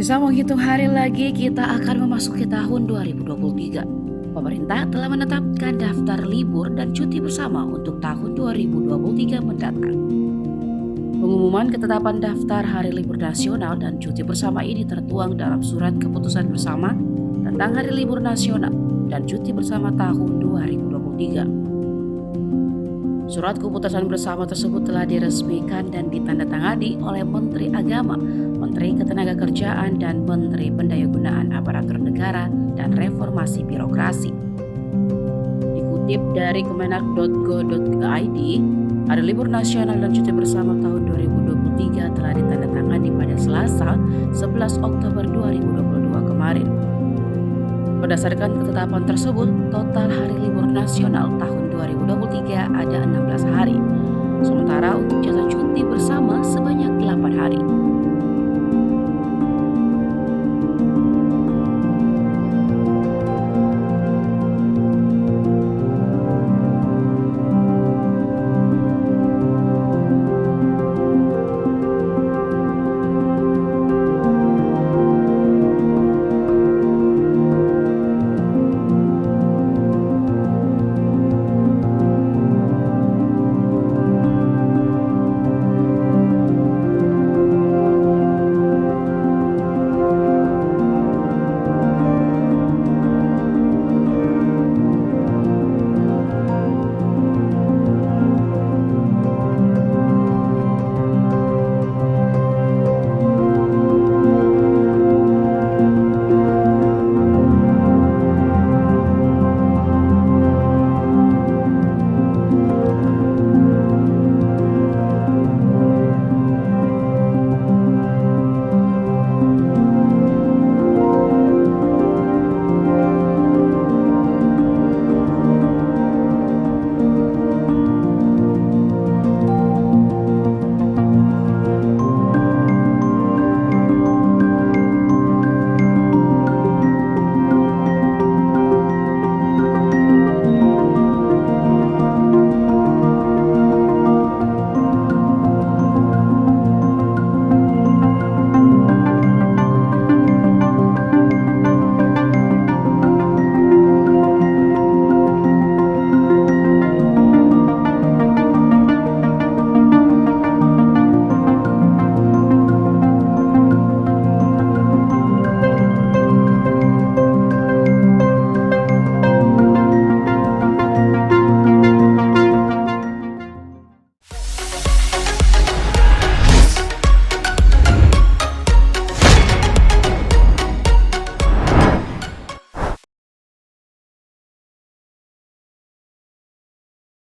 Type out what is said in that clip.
Sisa menghitung hari lagi kita akan memasuki tahun 2023. Pemerintah telah menetapkan daftar libur dan cuti bersama untuk tahun 2023 mendatang. Pengumuman ketetapan daftar hari libur nasional dan cuti bersama ini tertuang dalam surat keputusan bersama tentang hari libur nasional dan cuti bersama tahun 2023. Surat keputusan bersama tersebut telah diresmikan dan ditandatangani oleh Menteri Agama, Menteri Ketenagakerjaan, dan Menteri Pendayagunaan Aparatur Negara dan Reformasi Birokrasi. Dikutip dari kemenak.go.id, Hari Libur Nasional dan Cuti Bersama tahun 2023 telah ditandatangani pada Selasa 11 Oktober 2022 kemarin. Berdasarkan ketetapan tersebut, total hari libur nasional tahun 2023 ada 16 hari. Sementara untuk jatah